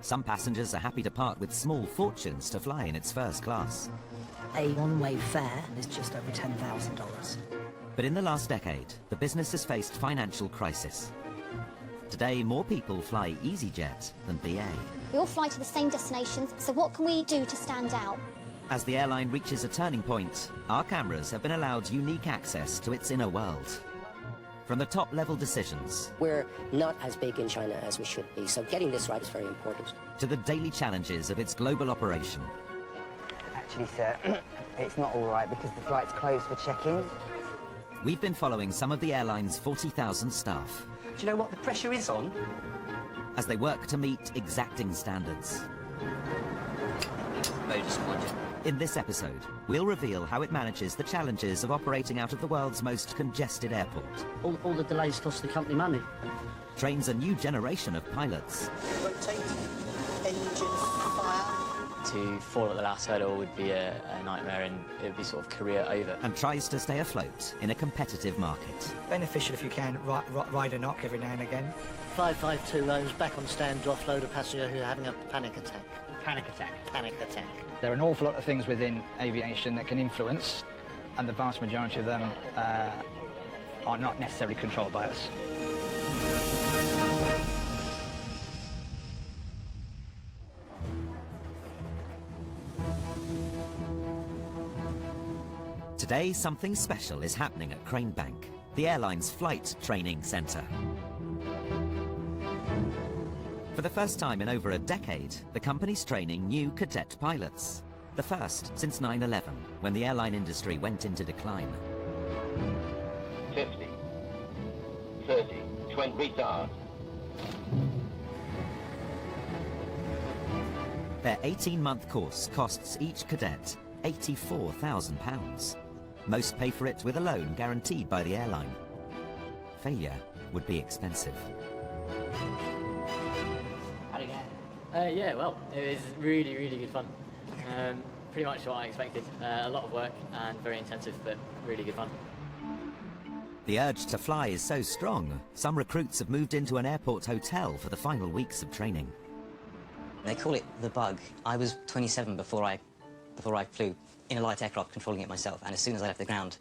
Some passengers are happy to part with small fortunes to fly in its first class. A one-way fare is just over $10,000. But in the last decade, the business has faced financial crisis. Today, more people fly EasyJet than BA. We all fly to the same destinations, so what can we do to stand out? As the airline reaches a turning point, our cameras have been allowed unique access to its inner world. From the top-level decisions... We're not as big in China as we should be, so getting this right is very important. ...to the daily challenges of its global operation. Actually, sir, it's not all right because the flight's closed for check-in. We've been following some of the airline's 40,000 staff. Do you know what the pressure is on? As they work to meet exacting standards. Very disappointing. In this episode, we'll reveal how it manages the challenges of operating out of the world's most congested airport. All the delays cost the company money. Trains a new generation of pilots. Rotate, engine fire. To fall at the last hurdle would be a nightmare, and it would be sort of career over. And tries to stay afloat in a competitive market. Beneficial if you can ride a knock every now and again. 5520 is back on stand to offload a passenger who's having a panic attack. Panic attack. Panic attack. There are an awful lot of things within aviation that can influence, and the vast majority of them are not necessarily controlled by us. Today, something special is happening at Crane Bank, the airline's flight training centre. For the first time in over a decade, the company's training new cadet pilots. The first since 9/11, when the airline industry went into decline. 50, 30, 20, retard. Their 18-month course costs each cadet £84,000. Most pay for it with a loan guaranteed by the airline. Failure would be expensive. Yeah, well, it was really, really good fun. Pretty much what I expected. A lot of work and very intensive, but really good fun. The urge to fly is so strong, some recruits have moved into an airport hotel for the final weeks of training. They call it the bug. I was 27 before I flew in a light aircraft, controlling it myself, and as soon as I left the ground,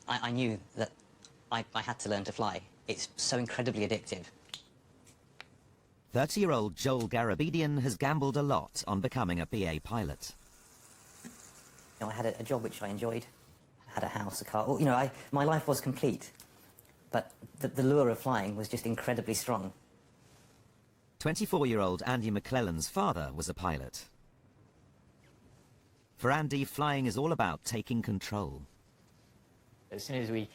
I knew that I had to learn to fly. It's so incredibly addictive. 30-year-old Joel Garabedian has gambled a lot on becoming a BA pilot. I had a job which I enjoyed. I had a house, a car. My life was complete. But the lure of flying was just incredibly strong. 24-year-old Andy McClellan's father was a pilot. For Andy, flying is all about taking control. As soon as we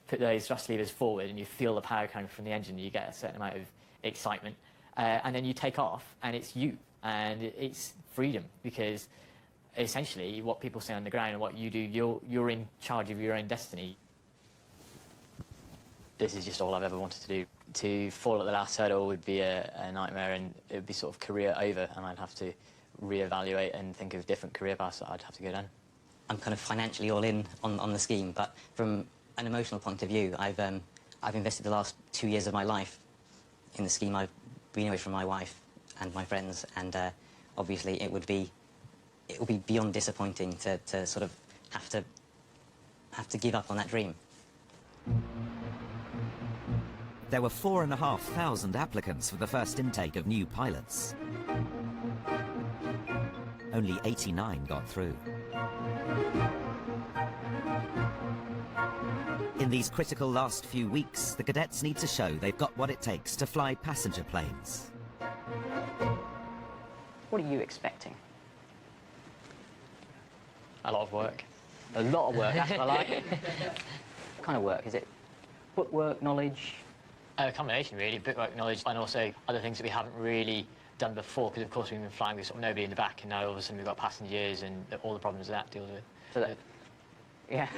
put those thrust levers forward and you feel the power coming from the engine, you get a certain amount of excitement. And then you take off, and it's you, and it's freedom, because essentially what people say on the ground and what you do, you're in charge of your own destiny. This is just all I've ever wanted to do. To fall at the last hurdle would be a nightmare, and it would be sort of career over, and I'd have to reevaluate and think of different career paths that I'd have to go down. I'm kind of financially all in on the scheme, but from an emotional point of view, I've invested the last 2 years of my life in the scheme. I've been away from my wife and my friends, and obviously it would be beyond disappointing to sort of have to give up on that dream. There were 4,500 applicants for the first intake of new pilots. Only 89 got through. In these critical last few weeks, the cadets need to show they've got what it takes to fly passenger planes. What are you expecting? A lot of work. A lot of work, that's what I like. What kind of work? Is it footwork, knowledge? A combination, really. Bookwork knowledge, and also other things that we haven't really done before, because of course we've been flying with sort of nobody in the back, and now all of a sudden we've got passengers and all the problems that deals with. So that, yeah.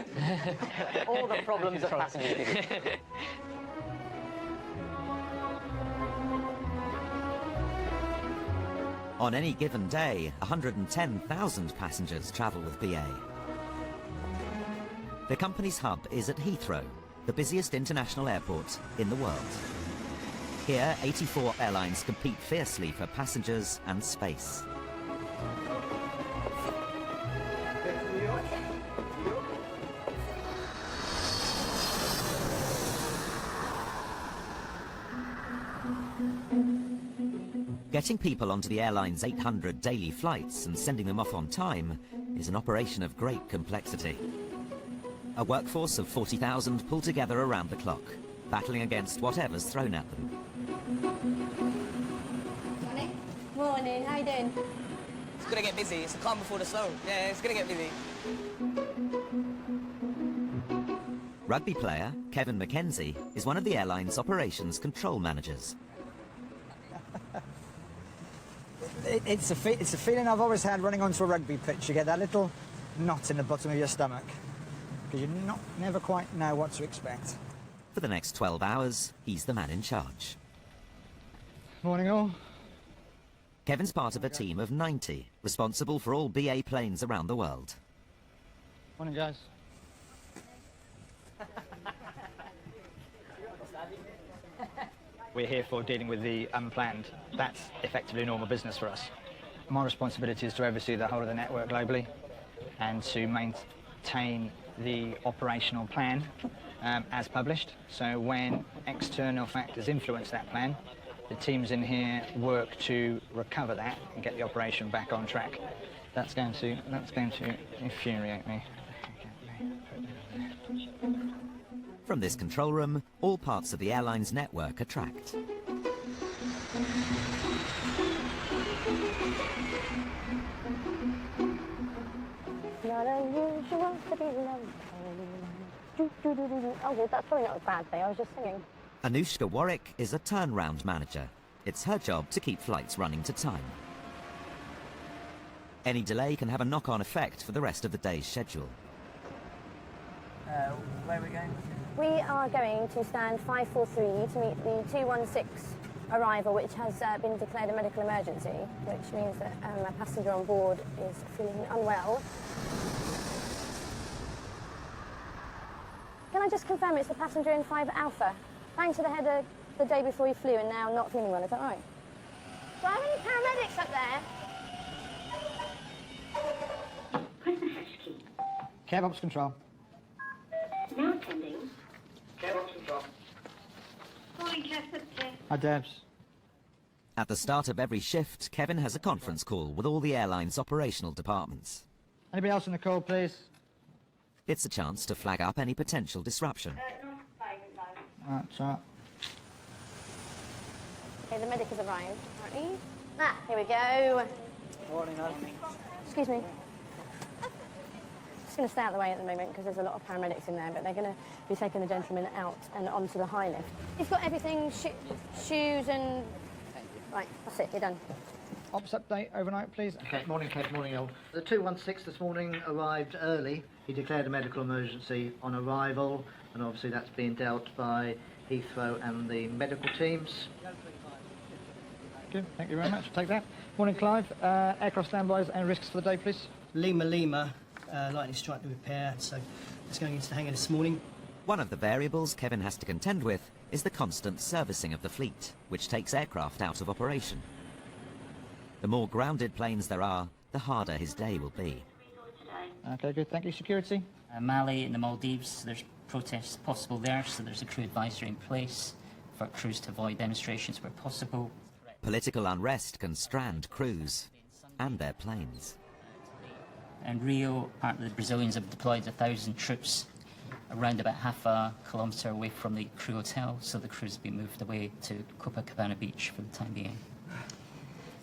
All the problems that passengers deal with. On any given day, 110,000 passengers travel with BA. The company's hub is at Heathrow, the busiest international airport in the world. Here, 84 airlines compete fiercely for passengers and space. Getting people onto the airline's 800 daily flights and sending them off on time is an operation of great complexity. A workforce of 40,000 pull together around the clock, battling against whatever's thrown at them. Morning. Morning, how you doing? It's gonna get busy. It's the calm before the storm. Yeah, it's gonna get busy. Rugby player Kevin Mckenzie is one of the airline's operations control managers. It's a feeling I've always had running onto a rugby pitch. You get that little knot in the bottom of your stomach because you never quite know what to expect. For the next 12 hours, he's the man in charge. Morning all. Kevin's part of a team of 90, responsible for all BA planes around the world. Morning guys. We're here for dealing with the unplanned. That's effectively normal business for us. My responsibility is to oversee the whole of the network globally and to maintain the operational plan as published. So when external factors influence that plan, the teams in here work to recover that and get the operation back on track. That's going to infuriate me. From this control room, all parts of the airline's network are tracked. Not unusual to be loved. Oh, well, that's probably not a bad thing. I was just singing. Anushka Warwick is a turnaround manager. It's her job to keep flights running to time. Any delay can have a knock-on effect for the rest of the day's schedule. Where are we going? We are going to stand 543 to meet the 216 arrival, which has been declared a medical emergency, which means that a passenger on board is feeling unwell. Can I just confirm it's the passenger in 5 Alpha? Banged to the head the day before he flew and now not feeling well, is that right? Do I have any paramedics up there? Press the hash key. Care Ops Control. Now attending. Care Ops Control. Calling Care Subject. Hi Debs. At the start of every shift, Kevin has a conference call with all the airline's operational departments. Anybody else on the call, please? It's a chance to flag up any potential disruption. That's right. Okay, the medic has arrived, apparently. Ah, here we go. Morning, Excuse me. Just going to stay out of the way at the moment because there's a lot of paramedics in there, but they're going to be taking the gentleman out and onto the high lift. He's got everything, shoes and... Right, that's it, you're done. Ops update overnight, please. Okay, morning, Kev, morning, all. The 216 this morning arrived early. He declared a medical emergency on arrival, and obviously that's being dealt by Heathrow and the medical teams. Good, thank you very much. Take that. Morning, Clive. Aircraft standbys and risks for the day, please. Lima, lightning strike to repair, so it's going into the hangar this morning. One of the variables Kevin has to contend with is the constant servicing of the fleet, which takes aircraft out of operation. The more grounded planes there are, the harder his day will be. Okay, good. Thank you. Security? Mali in the Maldives, there's protests possible there, so there's a crew advisory in place for crews to avoid demonstrations where possible. Political unrest can strand crews and their planes. And Rio, apparently the Brazilians have deployed 1,000 troops around about half a kilometre away from the crew hotel, so the crews have been moved away to Copacabana Beach for the time being.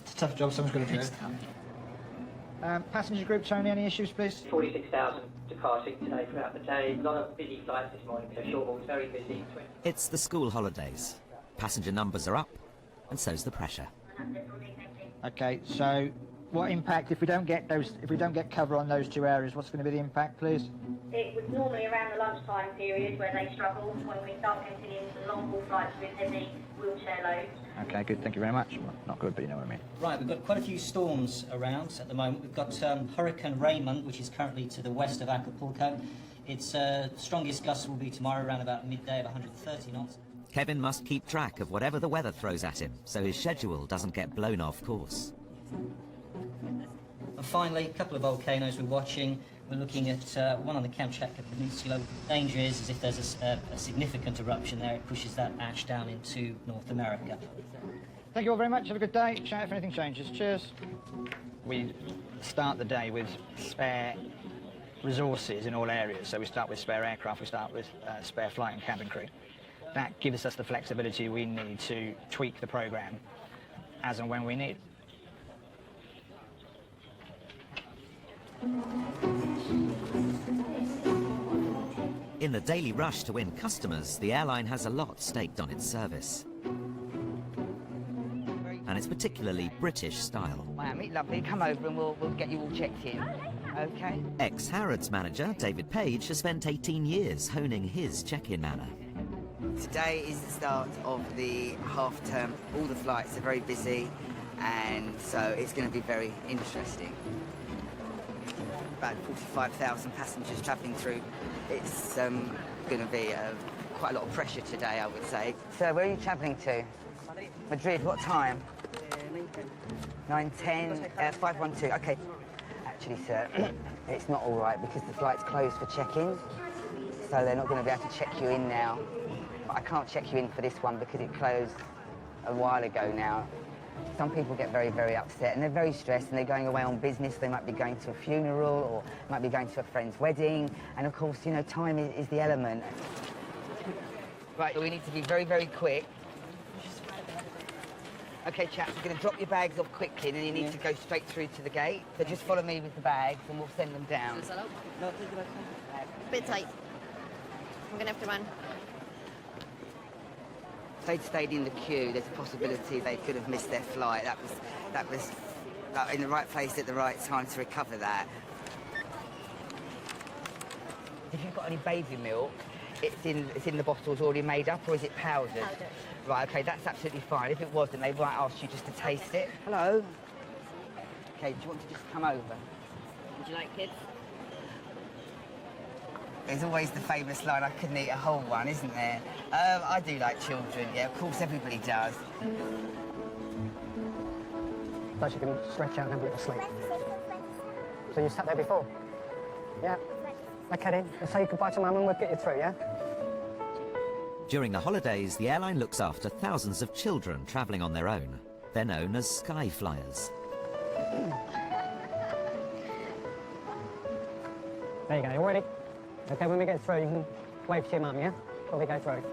It's a tough job someone's got to do. Passenger group, Tony, any issues, please? 46,000 departing today throughout the day. A lot of busy flights this morning, so short haul's very busy. It's the school holidays. Passenger numbers are up, and so's the pressure. Okay, so what impact if we don't get cover on those two areas? What's going to be the impact, please? It was normally around the lunchtime period where they struggle when we start getting into long haul flights with heavy wheelchair loads. Okay, good. Thank you very much. Well, not good, but you know what I mean. Right, we've got quite a few storms around at the moment. We've got Hurricane Raymond, which is currently to the west of Acapulco. Its strongest gusts will be tomorrow around about midday of 130 knots. Kevin must keep track of whatever the weather throws at him, so his schedule doesn't get blown off course. And finally, a couple of volcanoes we're watching. We're looking at one on the Kamchatka Peninsula. The danger is if there's a significant eruption there, it pushes that ash down into North America. Thank you all very much. Have a good day. Shout if anything changes. Cheers. We start the day with spare resources in all areas. So we start with spare aircraft, we start with spare flight and cabin crew. That gives us the flexibility we need to tweak the program as and when we need. In the daily rush to win customers, the airline has a lot staked on its service. And it's particularly British style. Miami, lovely. Come over and we'll get you all checked in. Okay. Ex-Harrods manager David Page has spent 18 years honing his check-in manner. Today is the start of the half term. All the flights are very busy, and so it's going to be very interesting. About 45,000 passengers travelling through. It's going to be quite a lot of pressure today, I would say. So where are you travelling to? Madrid. What time? 9:10. 512. Okay. Actually, sir, it's not all right because the flight's closed for check-in, so they're not going to be able to check you in now. But I can't check you in for this one because it closed a while ago now. Some people get very, very upset and they're very stressed and they're going away on business. They might be going to a funeral or might be going to a friend's wedding. And of course, you know, time is the element. Right, we need to be very, very quick. Okay, chaps, we're going to drop your bags off quickly and then you need to go straight through to the gate. So just follow me with the bags and we'll send them down. Bit tight. I'm going to have to run. If they'd stayed in the queue, there's a possibility they could have missed their flight. That was in the right place at the right time to recover that. If you've got any baby milk, it's in the bottles already made up, or is it powdered? Powdered. Right, okay, that's absolutely fine. If it wasn't, they might ask you just to taste it. Hello? Okay, do you want to just come over? Would you like kids? There's always the famous line, I couldn't eat a whole one, isn't there? I do like children, yeah, of course everybody does. So you can stretch out and have a little sleep. So you sat there before? Yeah. Okay then, let's say goodbye to Mum and we'll get you through, yeah? During the holidays, the airline looks after thousands of children travelling on their own. They're known as sky flyers. There you go, you ready? Okay, when we get through, you can wave to your mum, yeah? Before we go through.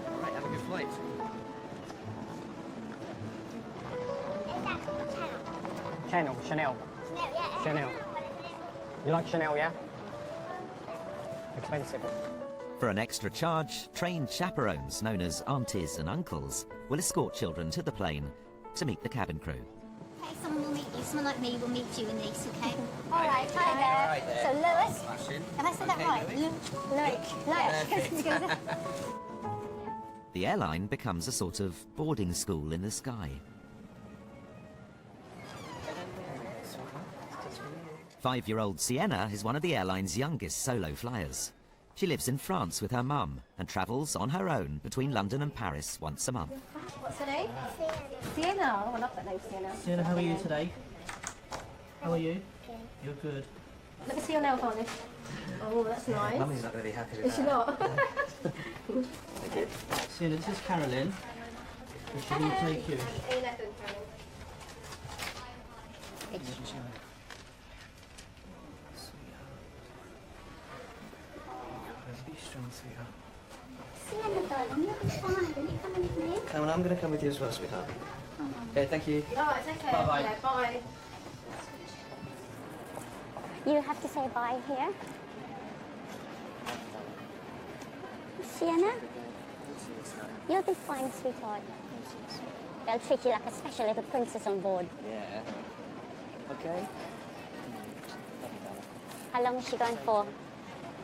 All right, have a good flight. Chanel. Chanel. You like Chanel, yeah? Expensive. For an extra charge, trained chaperones known as aunties and uncles will escort children to the plane to meet the cabin crew. Okay, someone will meet you. Someone like me will meet you in these, okay? All right, hi there. So Lewis, have I said that right? Lewis. The airline becomes a sort of boarding school in the sky. 5-year-old Sienna is one of the airline's youngest solo flyers. She lives in France with her mum and travels on her own between London and Paris once a month. What's her name? Sienna. Oh, I love that name, Sienna. Sienna, how are you today? How are you? Good. You're good. Let me see your nail varnish. Oh, that's nice. Mummy's not really happy with Is she not? Sienna, this is Carolyn. Is she going to take you? Be strong, sweetheart. Sienna, darling, you'll be fine. Are you coming with me? Come on, I'm going to come with you as well, sweetheart. Okay, thank you. All right, take care. Bye-bye. Yeah, bye. You have to say bye here. Sienna? You'll be fine, sweetheart. They'll treat you like a special little princess on board. Yeah. Okay. How long is she going for?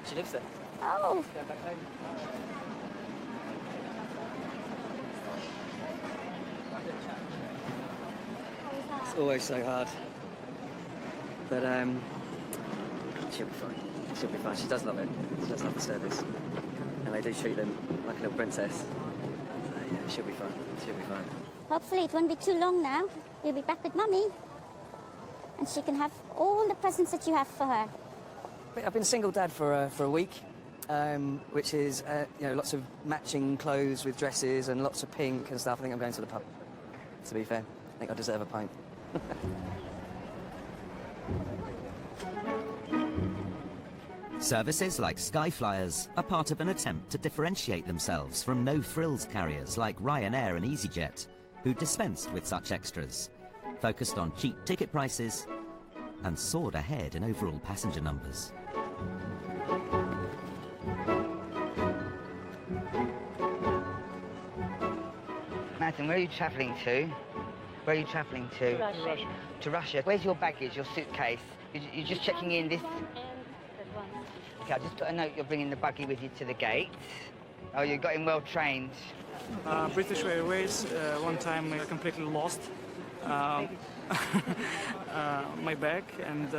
She lives there. Oh. Go back home. It's always so hard. But she'll be fine. She'll be fine. She does love it. She does love the service. And they do treat them like a little princess. So, yeah, she'll be fine. She'll be fine. Hopefully it won't be too long now. You'll be back with Mummy. And she can have all the presents that you have for her. I've been single dad for a week, which is, you know, lots of matching clothes with dresses and lots of pink and stuff. I think I'm going to the pub, to be fair. I think I deserve a pint. Services like Skyflyers are part of an attempt to differentiate themselves from no-frills carriers like Ryanair and EasyJet, who dispensed with such extras, focused on cheap ticket prices, and soared ahead in overall passenger numbers. Madam, where are you travelling to? Where are you travelling to? To Russia. To Russia. Where's your baggage, your suitcase? You're just checking in this... Okay, I'll just put a note you're bringing the buggy with you to the gate. Oh, you got him well trained. British Airways, one time I completely lost my bag, and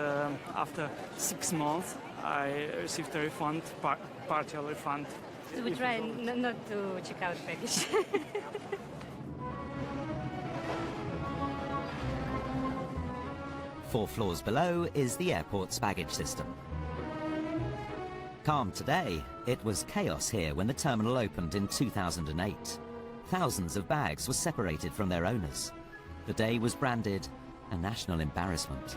after 6 months I received a refund, partial refund. So we try not to check out baggage. 4 floors below is the airport's baggage system. Calm today, it was chaos here when the terminal opened in 2008. Thousands of bags were separated from their owners. The day was branded a national embarrassment.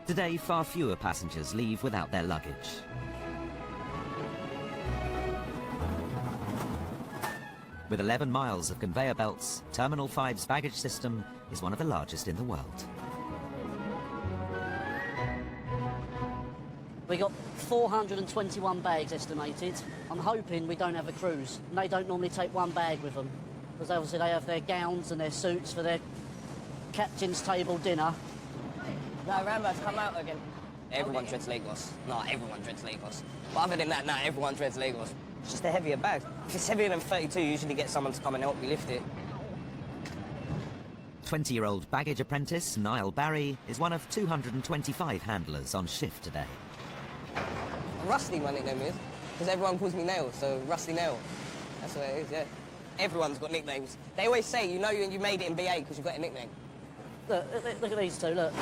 Today, far fewer passengers leave without their luggage. With 11 miles of conveyor belts, Terminal 5's baggage system is one of the largest in the world. We got 421 bags estimated. I'm hoping we don't have a cruise. And they don't normally take one bag with them, because obviously they have their gowns and their suits for their captain's table dinner. No, Rambo's come out again. Everyone dreads Lagos. No, everyone dreads Lagos. But other than that, no, everyone dreads Lagos. It's just a heavier bag. If it's heavier than 32, you usually get someone to come and help you lift it. 20-year-old baggage apprentice Niall Barry is one of 225 handlers on shift today. Rusty, my nickname is, because everyone calls me Nail, so Rusty Nail. That's what it is, yeah. Everyone's got nicknames. They always say, you know you made it in BA because you've got a nickname. Look at these two, look.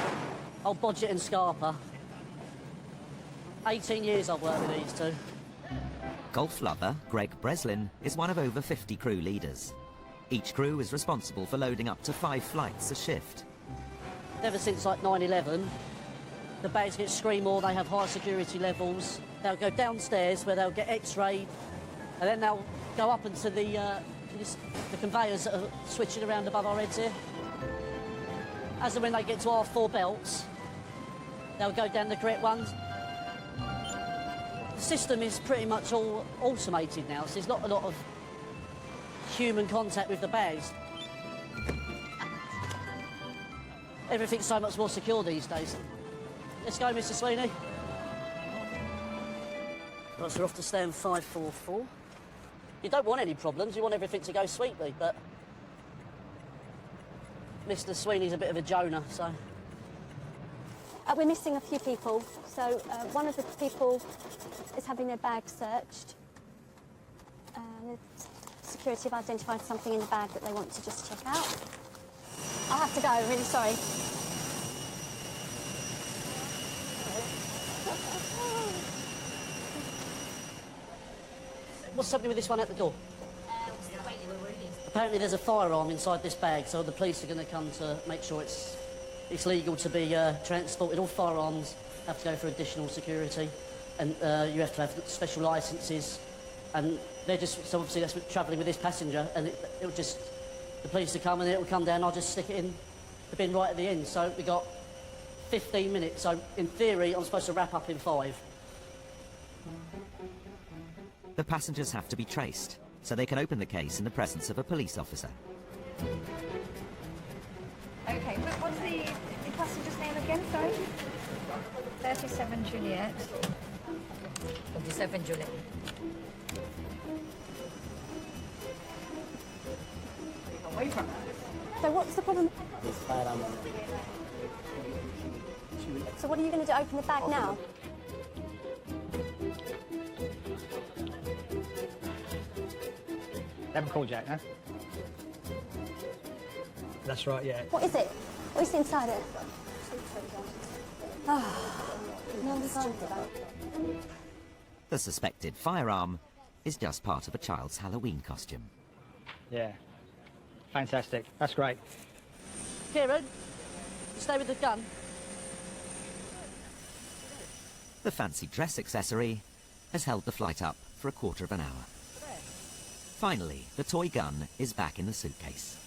Old Bodgett and Scarpa. 18 years I've worked with these two. Golf lover Greg Breslin is one of over 50 crew leaders. Each crew is responsible for loading up to 5 flights a shift. Ever since like 9/11, the bags get screened more, they have higher security levels. They'll go downstairs where they'll get x-rayed, and then they'll go up into the conveyors that are switching around above our heads here. As and when they get to our 4 belts, they'll go down the correct ones. The system is pretty much all automated now, so there's not a lot of human contact with the bags. Everything's so much more secure these days. Let's go, Mr. Sweeney. Right, so we're off to stand 544. You don't want any problems, you want everything to go sweetly, but Mr. Sweeney's a bit of a Jonah, so... We're missing a few people, so one of the people is having their bag searched. The security have identified something in the bag that they want to just check out. I'll have to go, I'm really sorry. What's happening with this one at the door? Apparently there's a firearm inside this bag, so the police are going to come to make sure it's legal to be transported. All firearms have to go for additional security, and you have to have special licences. And they're just, so obviously that's travelling with this passenger, and it'll just, the police will come and it'll come down, I'll just stick it in the bin right at the end. So we got 15 minutes, so in theory I'm supposed to wrap up in 5. The passengers have to be traced, so they can open the case in the presence of a police officer. Okay, what's the passenger's name again, sorry? 37 Juliet. 37 Juliet. So what's the problem? So what are you going to do? Open the bag now? They haven't called yet, no? That's right, yeah. What is it? What is inside it? No, we can't do that. The suspected firearm is just part of a child's Halloween costume. Yeah. Fantastic. That's great. Kieran, you stay with the gun. The fancy dress accessory has held the flight up for a quarter of an hour. Finally, the toy gun is back in the suitcase.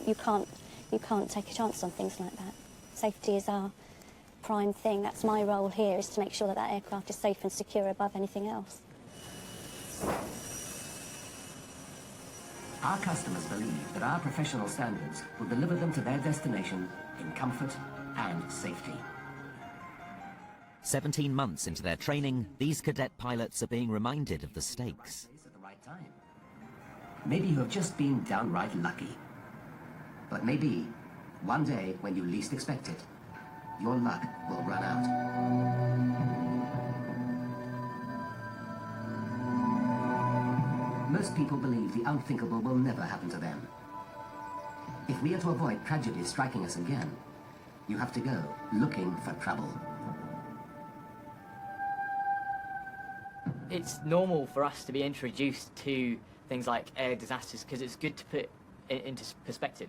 You can't take a chance on things like that. Safety is our prime thing. That's my role here, is to make sure that that aircraft is safe and secure above anything else. Our customers believe that our professional standards will deliver them to their destination in comfort and safety. 17 months into their training, these cadet pilots are being reminded of the stakes. At the right time. Maybe you have just been downright lucky. But maybe, one day when you least expect it, your luck will run out. Most people believe the unthinkable will never happen to them. If we are to avoid tragedy striking us again, you have to go looking for trouble. It's normal for us to be introduced to things like air disasters because it's good to put it into perspective.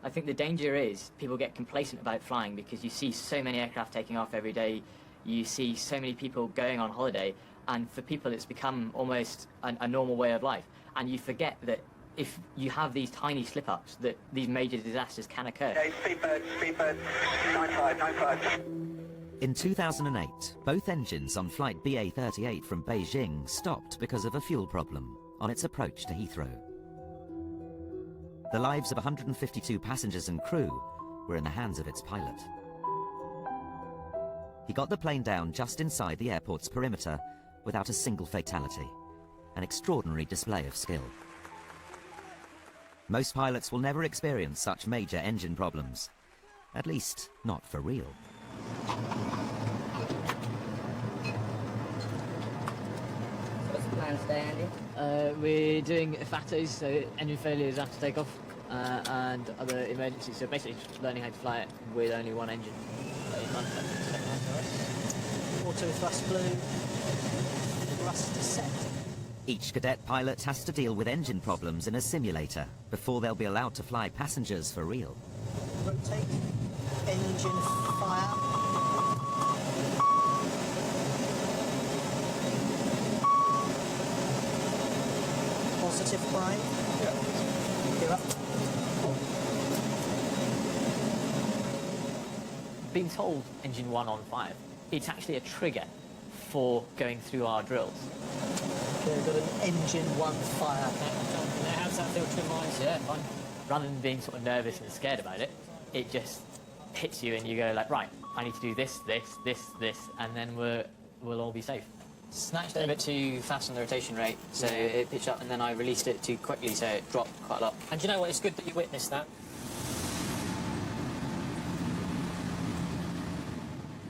I think the danger is people get complacent about flying because you see so many aircraft taking off every day, you see so many people going on holiday, and for people it's become almost a normal way of life. And you forget that if you have these tiny slip-ups, that these major disasters can occur. Okay, speedbird, 95. In 2008, both engines on flight BA38 from Beijing stopped because of a fuel problem on its approach to Heathrow. The lives of 152 passengers and crew were in the hands of its pilot. He got the plane down just inside the airport's perimeter without a single fatality, an extraordinary display of skill. Most pilots will never experience such major engine problems, at least not for real. What's the plan today, Andy? We're doing FATOs, so engine failures after takeoff, and other emergencies. So basically just learning how to fly it with only one engine. Auto thrust blue. Thrust set. Each cadet pilot has to deal with engine problems in a simulator before they'll be allowed to fly passengers for real. Rotate. Engine fire. Positive prime. Gear up. Being told engine 1 on 5, it's actually a trigger for going through our drills. Okay, we've got an engine 1 fire. How's that feel to your eyes? Yeah, fine. Rather than being sort of nervous and scared about it, it just hits you and you go like, right, I need to do this, and then we'll all be safe. Snatched it a bit too fast on the rotation rate, so it pitched up, and then I released it too quickly, so it dropped quite a lot. And do you know what? It's good that you witnessed that.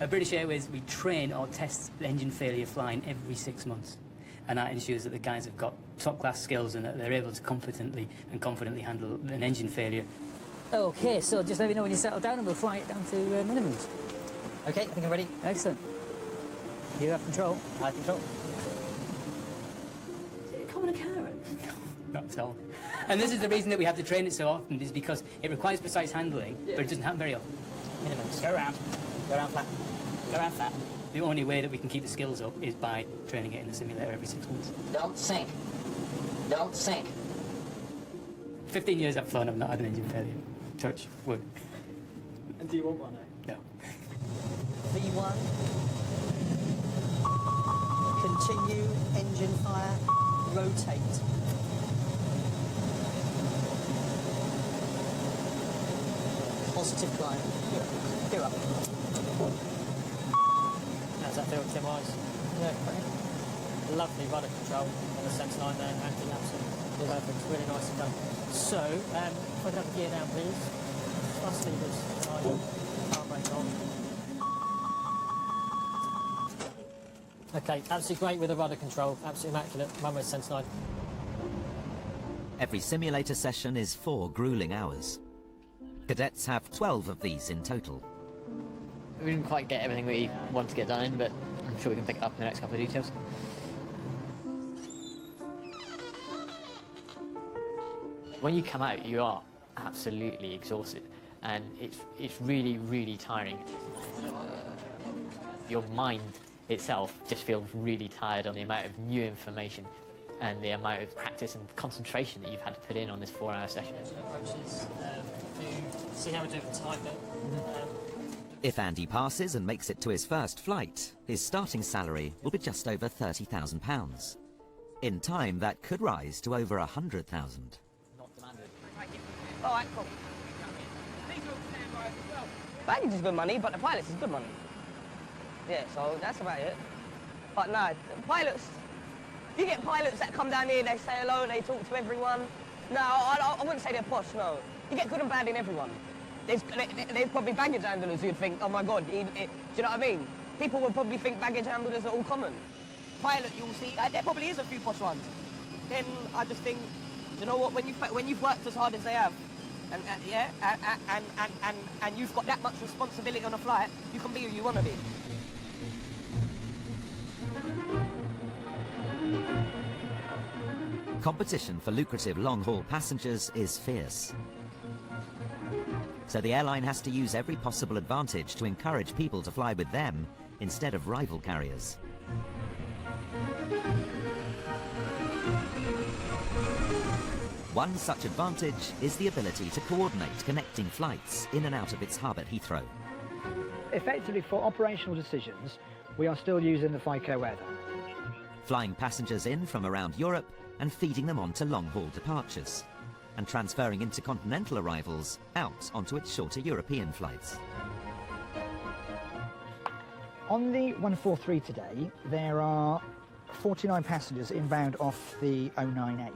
At British Airways, we train or test engine failure flying every 6 months. And that ensures that the guys have got top-class skills and that they're able to competently and confidently handle an engine failure. Okay, so just let me know when you settle down and we'll fly it down to minimums. Okay, I think I'm ready. Excellent. You have control. I have control. Common occurrence? Not at all. And this is the reason that we have to train it so often, is because it requires precise handling, but it doesn't happen very often. Minimums. Go around. Go around flat. Go around flat. The only way that we can keep the skills up is by training it in the simulator every 6 months. Don't sink. Don't sink. 15 years I've flown, I've not had an engine failure. Touch wood. And do you want one? No. V1. Continue, engine fire, rotate. Positive climb. Gear up. How's that feel to your eyes? Yeah, great. Lovely rudder control on the sense line there, anti-lapsing. Perfect, really nicely done. So, if I can have the gear down, please. Thrust levers, arm brake on. Okay, absolutely great with the rudder control. Absolutely immaculate. Runway sense 9. Every simulator session is 4 grueling hours. Cadets have 12 of these in total. We didn't quite get everything we wanted to get done in, but I'm sure we can pick it up in the next couple of details. When you come out, you are absolutely exhausted, and it's really, really tiring. Your mind itself just feels really tired on the amount of new information and the amount of practice and concentration that you've had to put in on this 4-hour session. See how we do for time, If Andy passes and makes it to his first flight, his starting salary will be just over £30,000. In time, that could rise to over £100,000. All right, cool. Baggage is good money, but the pilots is good money. Yeah, so that's about it. But no, pilots, you get pilots that come down here, they say hello, they talk to everyone. No, I wouldn't say they're posh, no. You get good and bad in everyone. There's probably baggage handlers who'd think, oh my God, do you know what I mean? People would probably think baggage handlers are all common. Pilot, you'll see, there probably is a few posh ones. Then I just think, you know what, when you've worked as hard as they have, and you've got that much responsibility on a flight, you can be who you want to be. Competition for lucrative long-haul passengers is fierce. So the airline has to use every possible advantage to encourage people to fly with them instead of rival carriers. One such advantage is the ability to coordinate connecting flights in and out of its hub at Heathrow. Effectively, for operational decisions, we are still using the FICO weather. Flying passengers in from around Europe and feeding them on to long-haul departures, and transferring intercontinental arrivals out onto its shorter European flights. On the 143 today, there are 49 passengers inbound off the 098.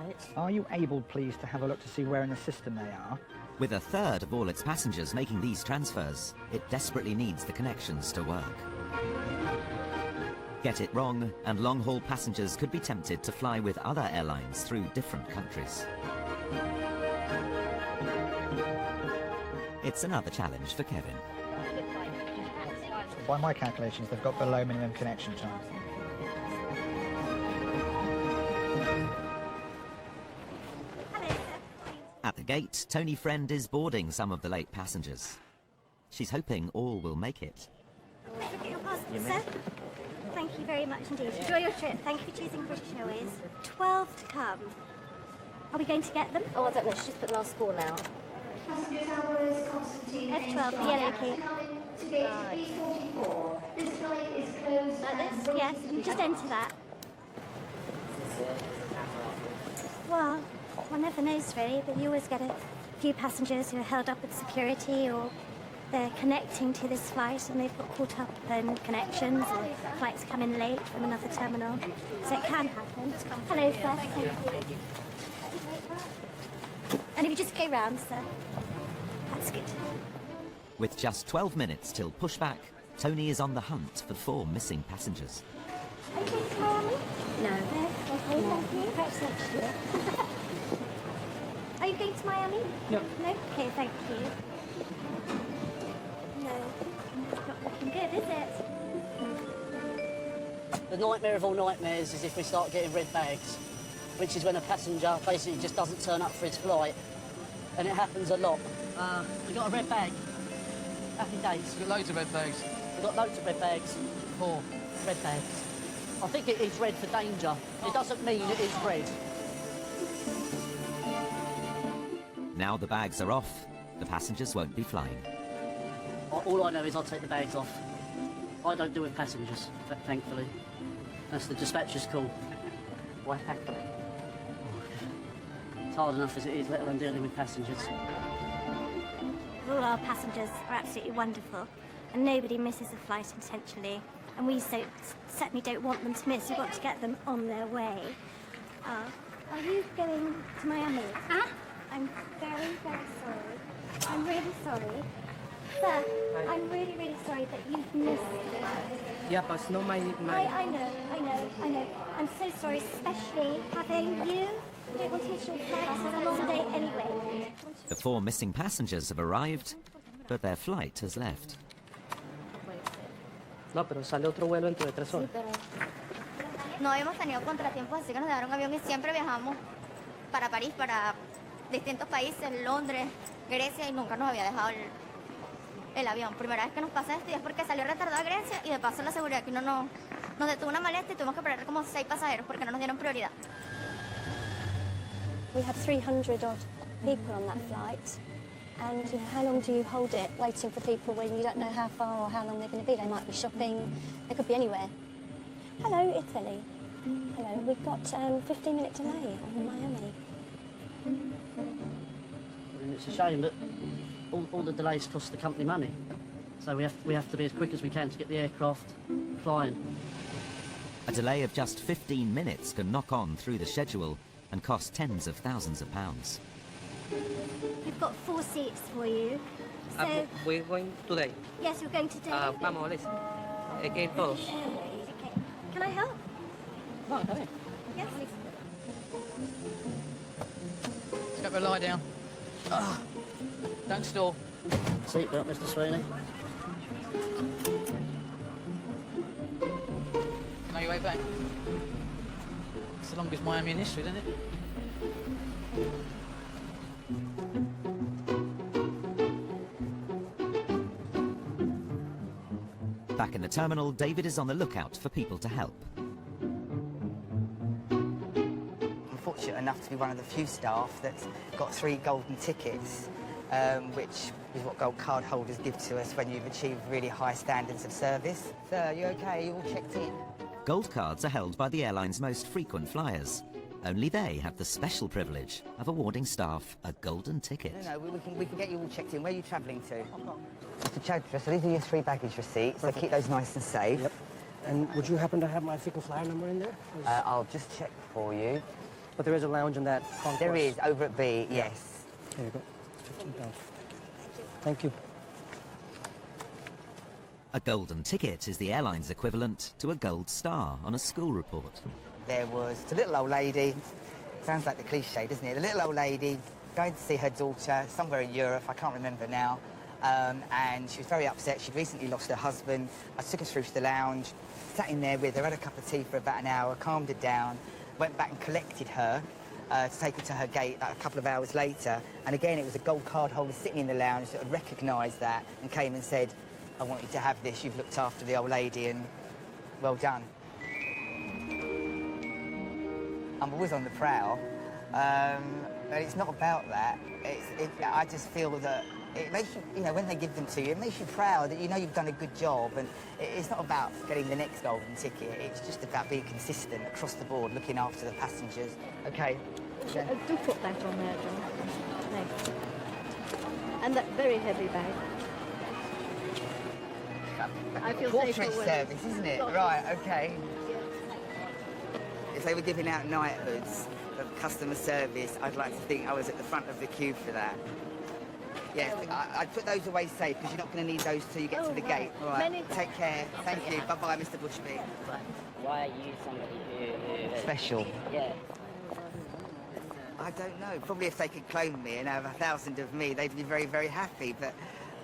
Right. Are you able, please, to have a look to see where in the system they are? With a third of all its passengers making these transfers, it desperately needs the connections to work. Get it wrong, and long-haul passengers could be tempted to fly with other airlines through different countries. It's another challenge for Kevin. By my calculations, they've got below minimum connection time. At the gate, Tony Friend is boarding some of the late passengers. She's hoping all will make it. Look at your passport, sir. Thank you very much indeed. Enjoy your trip. Thank you for choosing British Airways. 12 to come. Are we going to get them? Oh, I don't know. She's just put last score now. F12, the yellow key. Like this? Yes, you just enter that. Well, one never knows really, but you always get a few passengers who are held up with security, or they're connecting to this flight and they've got caught up in connections, or flights come in late from another terminal. So it can happen. Hello, sir. Thank you. And if you just go round, sir. That's good. With just 12 minutes till pushback, Tony is on the hunt for 4 missing passengers. Are you going to Miami? No. No? Okay, thank you. Perhaps next year. Are you going to Miami? No. No? Okay, thank you. No. It's not looking good, is it? The nightmare of all nightmares is if we start getting red bags, which is when a passenger basically just doesn't turn up for his flight. And it happens a lot. We got a red bag. Happy days. We've got loads of red bags. We've got loads of red bags. 4 red bags. I think it is red for danger. It doesn't mean it is red. Now the bags are off, the passengers won't be flying. All I know is I'll take the bags off. I don't deal with passengers, thankfully. That's the dispatcher's call. Why happily? It's hard enough as it is, let alone dealing with passengers. All our passengers are absolutely wonderful, and nobody misses a flight intentionally. And we certainly don't want them to miss. We've got to get them on their way. Are you going to Miami? Huh? I'm very, very sorry. I'm really sorry. Sir, I'm really, really sorry that you've missed it. Yeah, but it's not my... I know. I'm so sorry, especially having you. I don't want to miss your flight. It's a long day anyway. The 4 missing passengers have arrived, but their flight has left. No, pero sale otro vuelo dentro de 3 horas. No hemos tenido contratiempos, así que nos dejaron avión y siempre viajamos para París, para distintos países, Londres, Grecia, y nunca nos había dejado el avión. Primera vez que nos pasa esto y es porque salió retardado a Grecia y de paso la seguridad que nos detuvo una maleta y tuvimos que perder como 6 pasajeros porque no nos dieron prioridad. We had 300 odd people on that flight. And you know, how long do you hold it waiting for people when you don't know how far or how long they're going to be? They might be shopping, they could be anywhere. Hello, Italy. Hello, we've got 15-minute delay on Miami. And it's a shame that all the delays cost the company money. So we have to be as quick as we can to get the aircraft flying. A delay of just 15 minutes can knock on through the schedule and cost tens of thousands of pounds. We've got 4 seats for you. So, We're going today. yes, we're going today. Vamos, Alice. Again, todos. Okay. Can I help? No, está bien. Yes. Step a lie down. Ah, don't stall. Seatbelt, Mr. Sweeney. Know your way back. It's the longest Miami in history, isn't it? Back in the terminal, David is on the lookout for people to help. I'm fortunate enough to be one of the few staff that's got 3 golden tickets, which is what gold card holders give to us when you've achieved really high standards of service. Sir, you okay? You all checked in? Gold cards are held by the airline's most frequent flyers. Only they have the special privilege of awarding staff a golden ticket. No, we can get you all checked in. Where are you travelling to? Mr. Chapter, so these are your 3 baggage receipts. So keep those nice and safe. Yep. And would you happen to have my frequent flyer number in there? I'll just check for you. But there is a lounge in that concourse. There is, over at B, yes. There you go. It's £15. Thank you. A golden ticket is the airline's equivalent to a gold star on a school report. There was the little old lady, sounds like the cliche, doesn't it? The little old lady going to see her daughter somewhere in Europe, I can't remember now, and she was very upset. She'd recently lost her husband. I took her through to the lounge, sat in there with her, had a cup of tea for about an hour, calmed her down, went back and collected her to take her to her gate a couple of hours later. And again, it was a gold card holder sitting in the lounge that had recognised that and came and said, I want you to have this, you've looked after the old lady, and well done. I'm always on the prowl, and it's not about that. I just feel that it makes you, you know, when they give them to you, it makes you proud that you know you've done a good job, and it's not about getting the next golden ticket, it's just about being consistent across the board, looking after the passengers. Okay. Do put that on there, John. Thanks. And that very heavy bag. I feel Portrait safer when service, isn't it? Right, okay. If they were giving out knighthoods of customer service, I'd like to think I was at the front of the queue for that. Yes, I'd put those away safe because you're not going to need those till you get to the gate. All right, take care. Thank you. Bye-bye, Mr. Bushby. Why are you somebody who... Special? Yeah. I don't know. Probably if they could clone me and have 1,000 of me, they'd be very, very happy, but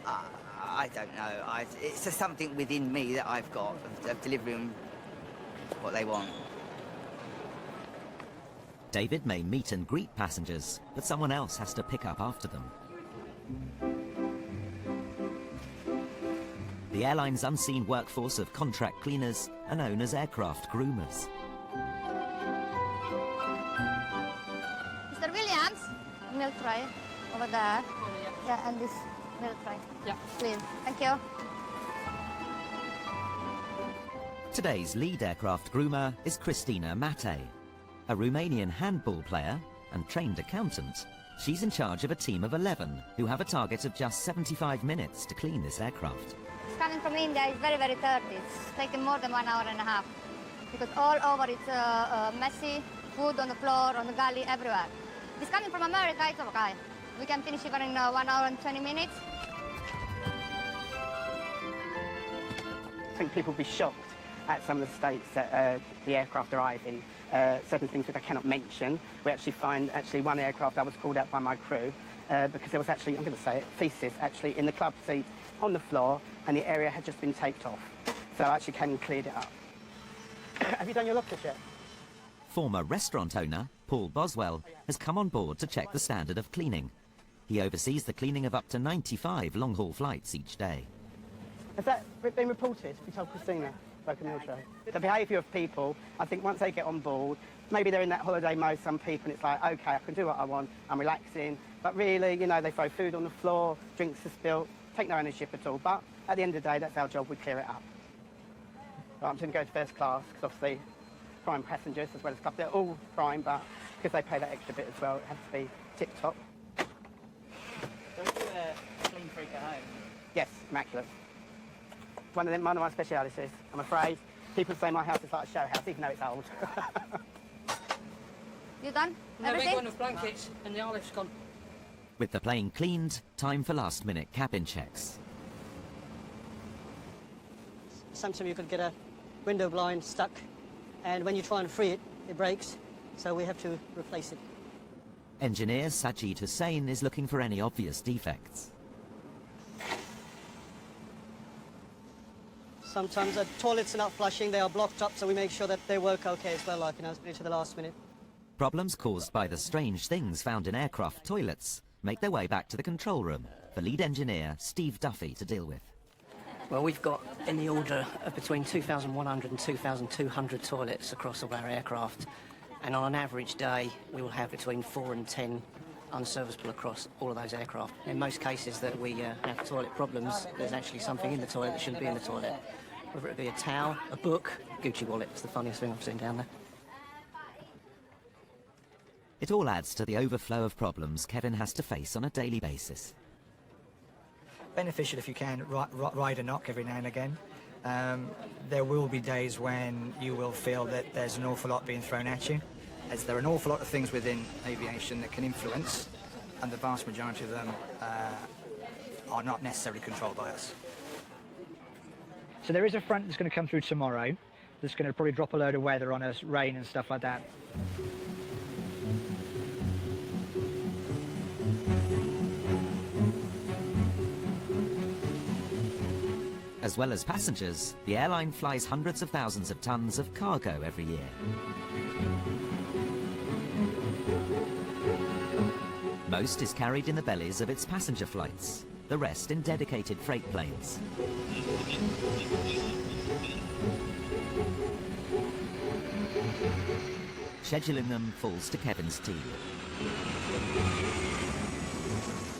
I don't know. It's just something within me that I've got of delivering what they want. David may meet and greet passengers, but someone else has to pick up after them. The airline's unseen workforce of contract cleaners are known as aircraft groomers. Mr. Williams, milk tray over there. Yeah, and this milk tray. Yeah, please. Thank you. Today's lead aircraft groomer is Christina Mate. A Romanian handball player and trained accountant, she's in charge of a team of 11 who have a target of just 75 minutes to clean this aircraft. It's coming from India. It's very, very dirty. It's taking more than 1 hour and a half because all over it's messy, food on the floor, on the galley, everywhere. It's coming from America. It's okay. We can finish even in 1 hour and 20 minutes. I think people would be shocked at some of the states that the aircraft arrive in. Certain things which I cannot mention. We actually find one aircraft I was called out by my crew because there was actually, I'm going to say it, feces actually in the club seat on the floor, and the area had just been taped off. So I actually came and cleared it up. Have you done your lockers yet? Former restaurant owner Paul Boswell has come on board to check the standard of cleaning. He oversees the cleaning of up to 95 long-haul flights each day. Has that been reported? Have you told Christina, Broken Hill Show? The behaviour of people, I think once they get on board, maybe they're in that holiday mode, some people, and it's like, OK, I can do what I want, I'm relaxing. But really, you know, they throw food on the floor, drinks are spilled, take no ownership at all. But at the end of the day, that's our job, we clear it up. Right, I'm going to go to first class, because obviously prime passengers as well as club, they're all prime, but because they pay that extra bit as well, it has to be tip-top. Don't you a clean freak at home? Yes, immaculate. One of my specialities, I'm afraid. People say my house is like a show house, even though it's old. You done? No, we're Everything? going with blankets and the olive's gone. With the plane cleaned, time for last-minute cabin checks. Sometimes you could get a window blind stuck, and when you try and free it, it breaks, so we have to replace it. Engineer Sajid Hussain is looking for any obvious defects. Sometimes the toilets are not flushing, they are blocked up, so we make sure that they work okay as well, like, you know, to the last minute. Problems caused by the strange things found in aircraft toilets make their way back to the control room for lead engineer Steve Duffy to deal with. Well, we've got in the order of between 2,100 and 2,200 toilets across all our aircraft, and on an average day we will have between 4 and 10 unserviceable across all of those aircraft. In most cases that we have toilet problems, there's actually something in the toilet that shouldn't be in the toilet. Whether it be a towel, a book, Gucci wallet, it's the funniest thing I've seen down there. It all adds to the overflow of problems Kevin has to face on a daily basis. Beneficial if you can, ride a knock every now and again. There will be days when you will feel that there's an awful lot being thrown at you, as there are an awful lot of things within aviation that can influence, and the vast majority of them are not necessarily controlled by us. So there is a front that's going to come through tomorrow that's going to probably drop a load of weather on us, rain and stuff like that. As well as passengers, the airline flies hundreds of thousands of tons of cargo every year. Most is carried in the bellies of its passenger flights, the rest in dedicated freight planes. Scheduling them falls to Kevin's team.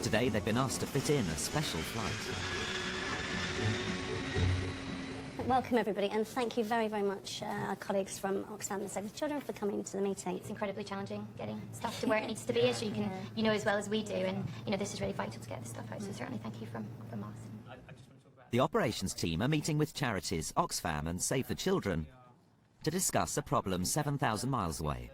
Today they've been asked to fit in a special flight. Welcome everybody, and thank you very, very much, our colleagues from Oxfam and Save the Children, for coming to the meeting. It's incredibly challenging getting stuff to where it needs to be, as you can, you know as well as we do, and you know this is really vital to get this stuff out. So certainly thank you from us. The operations team are meeting with charities Oxfam and Save the Children to discuss a problem 7,000 miles away.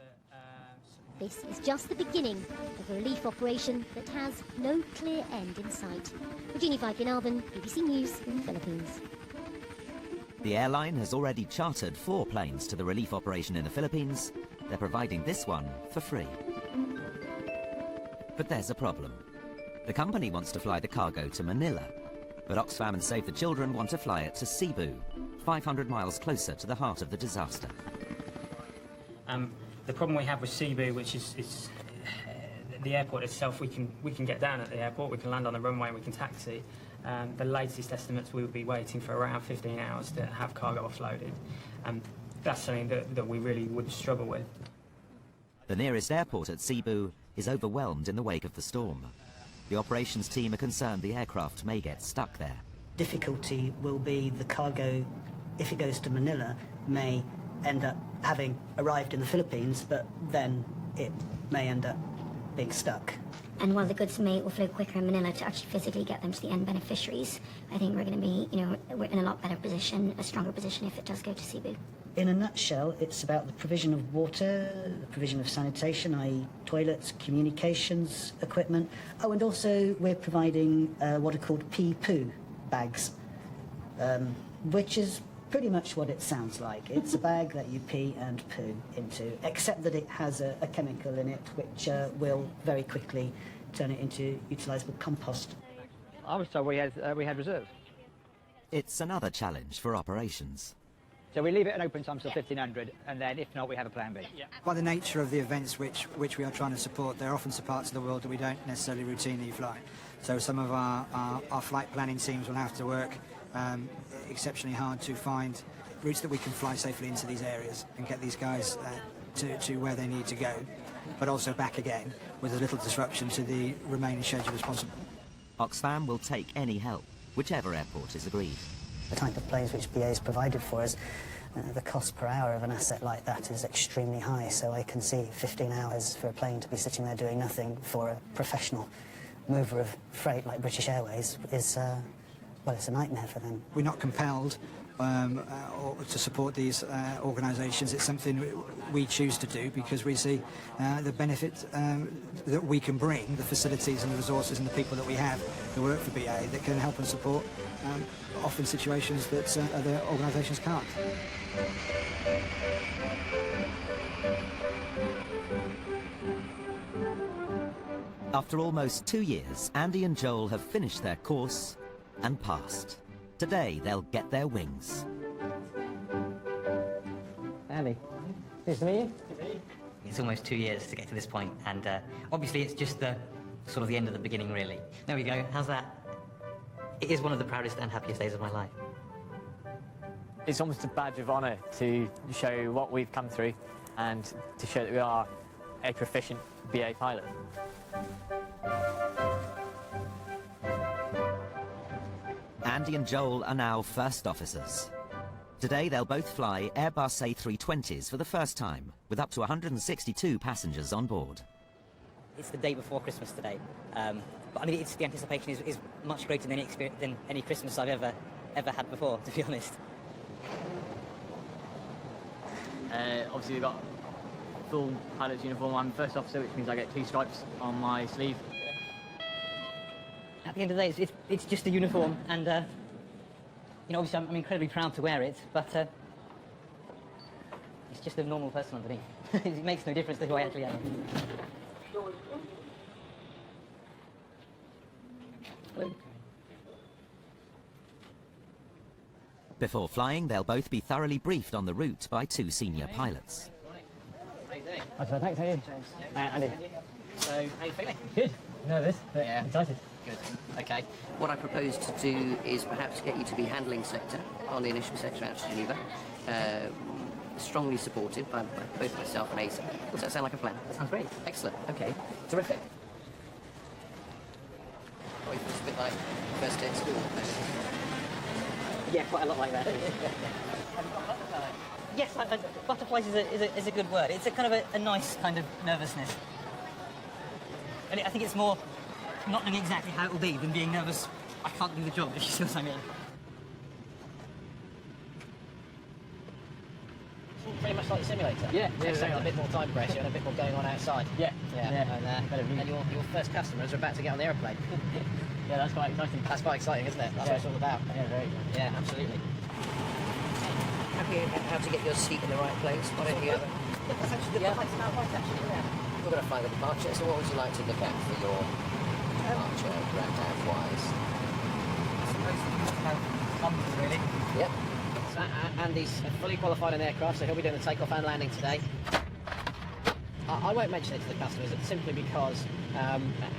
This is just the beginning of a relief operation that has no clear end in sight. Virginia Vikinarvan, BBC News in the Philippines. The airline has already chartered 4 planes to the relief operation in the Philippines. They're providing this one for free. But there's a problem. The company wants to fly the cargo to Manila, but Oxfam and Save the Children want to fly it to Cebu, 500 miles closer to the heart of the disaster. The problem we have with Cebu, which is the airport itself, we can get down at the airport, we can land on the runway, we can taxi. The latest estimates, we would be waiting for around 15 hours to have cargo offloaded. That's something that we really would struggle with. The nearest airport at Cebu is overwhelmed in the wake of the storm. The operations team are concerned the aircraft may get stuck there. Difficulty will be the cargo, if it goes to Manila, may end up having arrived in the Philippines, but then it may end up being stuck. And while the goods may offload quicker in Manila, to actually physically get them to the end beneficiaries, I think we're going to be, we're in a lot better position, a stronger position if it does go to Cebu. In a nutshell, it's about the provision of water, the provision of sanitation, i.e. toilets, communications equipment. Oh, and also we're providing what are called pee-poo bags, which is pretty much what it sounds like. It's a bag that you pee and poo into, except that it has a chemical in it which will very quickly turn it into utilisable compost. I was told we had reserves. It's another challenge for operations. So we leave it an open time till 1500, and then if not, we have a plan B. By the nature of the events which we are trying to support, there are often some parts of the world that we don't necessarily routinely fly. So some of our flight planning teams will have to work exceptionally hard to find routes that we can fly safely into these areas and get these guys to where they need to go, but also back again with as little disruption to the remaining schedule as possible. Oxfam will take any help, whichever airport is agreed. The type of planes which BA has provided for us, the cost per hour of an asset like that is extremely high, so I can see 15 hours for a plane to be sitting there doing nothing for a professional mover of freight like British Airways is, well, it's a nightmare for them. We're not compelled to support these organisations. It's something we choose to do because we see the benefit that we can bring, the facilities and the resources and the people that we have who work for BA that can help and support often situations that other organisations can't. After almost 2 years, Andy and Joel have finished their course and passed. Today, they'll get their wings. Andy, nice to meet you. It's almost 2 years to get to this point, and obviously it's just the sort of the end of the beginning, really. There we go. How's that? It is one of the proudest and happiest days of my life. It's almost a badge of honour to show what we've come through and to show that we are a proficient BA pilot. Andy and Joel are now first officers. Today they'll both fly Airbus A320s for the first time, with up to 162 passengers on board. It's the day before Christmas today, but I mean, the anticipation is much greater than any Christmas I've ever had before, to be honest. Obviously we've got full pilot's uniform. I'm first officer, which means I get 2 stripes on my sleeve. At the end of the day, it's just a uniform, and you know, obviously I'm incredibly proud to wear it, but it's just a normal person underneath. It makes no difference to who I actually am. Before flying, they'll both be thoroughly briefed on the route by 2 senior pilots. Thanks, how are you? Andy. So, how you feeling? Good. Nervous, but yeah. excited. Good. Okay. What I propose to do is perhaps get you to be handling sector on the initial sector out to Geneva. Strongly supported by both myself and Asa. Does that sound like a plan? That sounds great. Excellent. Okay. Terrific. Oh, you feel a bit like first day at school. Yeah, quite a lot like that. Yes, butterflies is a good word. It's a kind of a nice kind of nervousness. And I think it's more not knowing exactly how it will be than being nervous I can't do the job, if you see what I mean. Pretty much like the simulator. Yeah, Except a bit more time pressure and a bit more going on outside. Yeah. And your first customers are about to get on the aeroplane. Yeah, that's quite exciting. That's quite exciting, isn't it? That's what it's all about. Yeah, very. Yeah, absolutely. Happy how to get your seat in the right place? Why don't you have it? That's actually the flight's about right, actually. Yeah. We're going to fly the departure, so what would you like to look at for your departure, ground-wise? Really? Yep. So Andy's fully qualified in aircraft, so he'll be doing the takeoff and landing today. I won't mention it to the customers simply because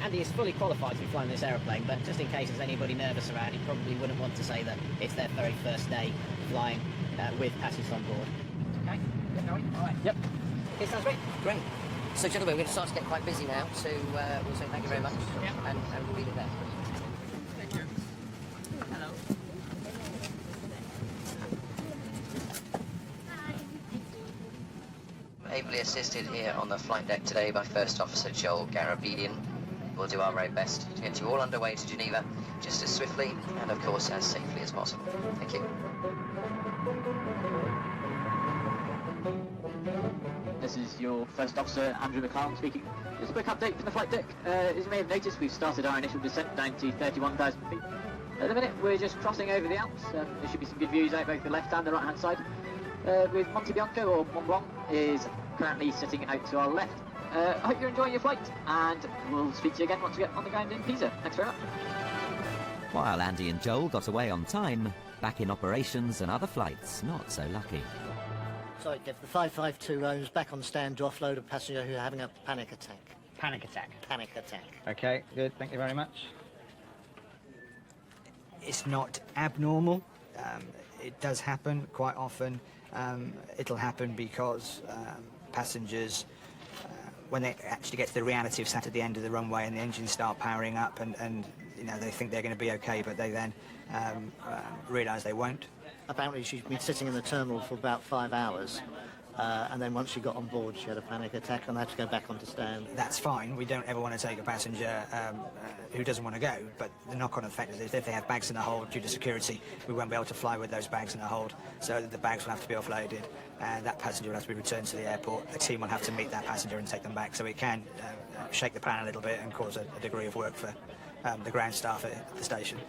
Andy is fully qualified to be flying this aeroplane, but just in case there's anybody nervous around, he probably wouldn't want to say that it's their very first day flying with passengers on board. Okay? Yep, all right. Yep. Okay, sounds great. Great. So, gentlemen, we're going to start to get quite busy now, so we'll say thank you very much, and we'll leave it there. Thank you. Hello. Ably assisted here on the flight deck today by First Officer Joel Garabedian. We'll do our very best to get you all underway to Geneva just as swiftly and, of course, as safely as possible. Thank you. This is your First Officer, Andrew McClellan speaking. Just a quick update from the flight deck. As you may have noticed, we've started our initial descent down to 31,000 feet. At the minute, we're just crossing over the Alps. There should be some good views out both the left and the right-hand side. With Monte Bianco, or Mont Blanc, is currently sitting out to our left. I hope you're enjoying your flight, and we'll speak to you again once we get on the ground in Pisa. Thanks very much. While Andy and Joel got away on time, back in operations and other flights not so lucky. Sorry, Kev, the 5520 is back on stand to offload a passenger who's having a panic attack. Panic attack. Panic attack. Okay, good. Thank you very much. It's not abnormal. It does happen quite often. It'll happen because passengers, when they actually get to the reality of sat at the end of the runway and the engines start powering up and you know, they think they're going to be okay, but they then realise they won't. Apparently she's been sitting in the terminal for about 5 hours, and then once she got on board she had a panic attack and had to go back onto stand. That's fine. We don't ever want to take a passenger who doesn't want to go, but the knock-on effect is if they have bags in the hold due to security, we won't be able to fly with those bags in the hold, so the bags will have to be offloaded and that passenger will have to be returned to the airport. The team will have to meet that passenger and take them back, so it can shake the plan a little bit and cause a degree of work for the ground staff at the station.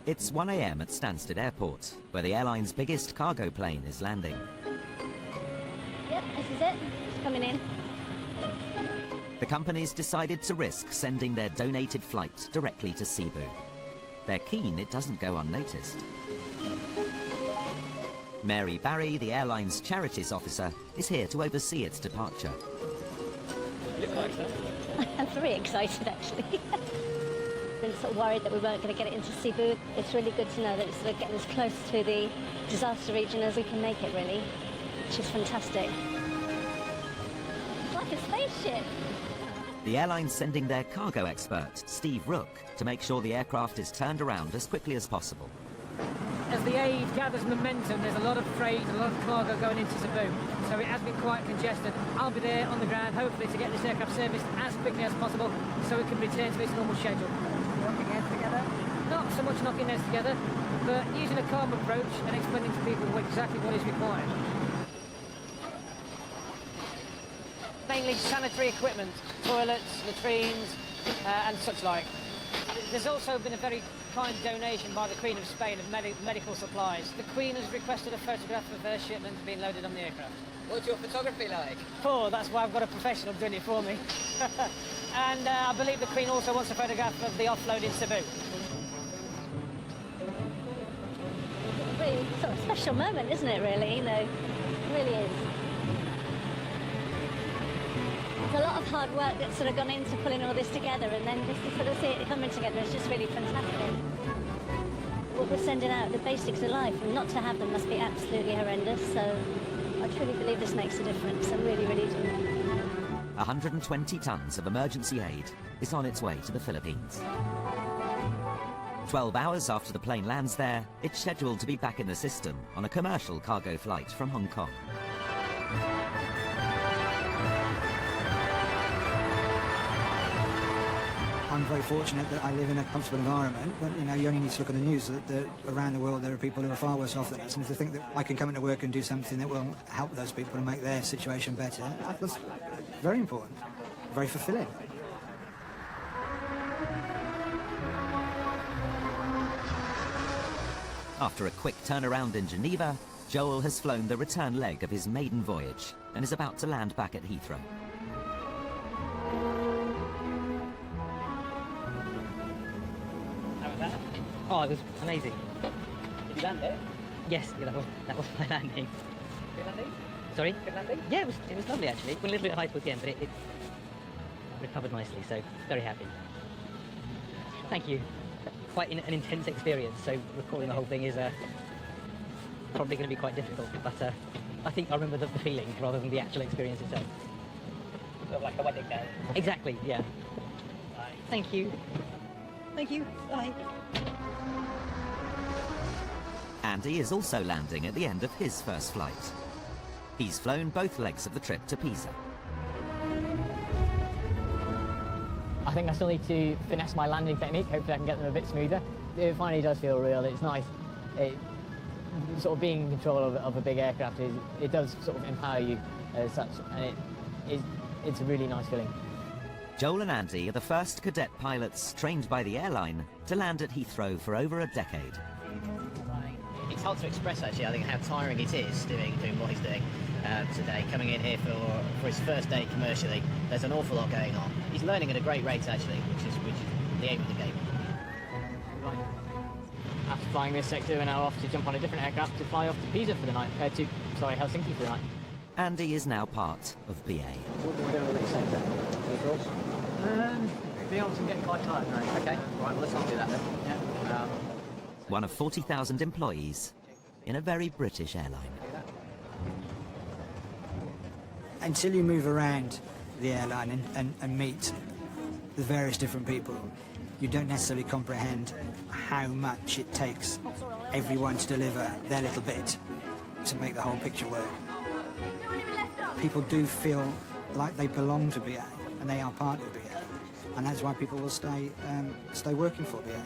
It's 1 a.m. at Stansted Airport, where the airline's biggest cargo plane is landing. Yep, this is it. It's coming in. The company's decided to risk sending their donated flight directly to Cebu. They're keen it doesn't go unnoticed. Mary Barry, the airline's charities officer, is here to oversee its departure. I'm very excited, actually. Been sort of worried that we weren't going to get it into Cebu. It's really good to know that it's sort of getting as close to the disaster region as we can make it, really, which is fantastic. It's like a spaceship. The airline's sending their cargo expert, Steve Rook, to make sure the aircraft is turned around as quickly as possible. As the aid gathers momentum, there's a lot of freight, a lot of cargo going into Cebu, so it has been quite congested. I'll be there on the ground, hopefully, to get this aircraft serviced as quickly as possible so it can return to its normal schedule. Knocking heads together? Not so much knocking heads together, but using a calm approach and explaining to people exactly what is required. Mainly sanitary equipment, toilets, latrines, and such like. There's also been a very kind donation by the Queen of Spain of medical supplies. The Queen has requested a photograph of her shipment being loaded on the aircraft. What's your photography like? Poor, that's why I've got a professional doing it for me. And I believe the Queen also wants a photograph of the offload in Cebu. Really sort of special moment, isn't it, really? You know, it really is. There's a lot of hard work that's sort of gone into pulling all this together, and then just to sort of see it coming together is just really fantastic. What we're sending out, the basics of life, and not to have them must be absolutely horrendous, so I truly believe this makes a difference. I really, really do. 120 tons of emergency aid is on its way to the Philippines. 12 hours after the plane lands there, it's scheduled to be back in the system on a commercial cargo flight from Hong Kong. I'm very fortunate that I live in a comfortable environment, but you know, you only need to look at the news that around the world there are people who are far worse off than us, and if they think that I can come into work and do something that will help those people and make their situation better, that's very important, very fulfilling. After a quick turnaround in Geneva, Joel has flown the return leg of his maiden voyage and is about to land back at Heathrow. Oh, it was amazing. Did you land there? Yes, yeah, that was my landing. Good landing? Sorry? Good landing? Yeah, it was lovely actually. It went a little bit high towards the end, but it recovered nicely, so very happy. Thank you. Quite an intense experience, so recording the whole thing is probably going to be quite difficult, but I think I remember the feeling rather than the actual experience itself. Sort of like a wedding day. Exactly, yeah. Bye. Thank you. Thank you. Bye. Andy is also landing at the end of his first flight. He's flown both legs of the trip to Pisa. I think I still need to finesse my landing technique. Hopefully I can get them a bit smoother. It finally does feel real. It's nice. Sort of being in control of a big aircraft, it does sort of empower you as such, and it's a really nice feeling. Joel and Andy are the first cadet pilots trained by the airline to land at Heathrow for over a decade. It's hard to express, actually, I think, how tiring it is doing what he's doing today. Coming in here for his first day commercially, there's an awful lot going on. He's learning at a great rate, actually, which is the aim of the game. After flying this sector, we're now off to jump on a different aircraft to fly off to Pisa for the night, Helsinki for the night. Andy is now part of BA. What are we doing with this sector? Being honest, I'm getting quite tired now. Okay, right, well, let's not do that then. Yeah. One of 40,000 employees in a very British airline. Until you move around the airline and meet the various different people, you don't necessarily comprehend how much it takes everyone to deliver their little bit to make the whole picture work. People do feel like they belong to BA and they are part of BA, and that's why people will stay working for BA.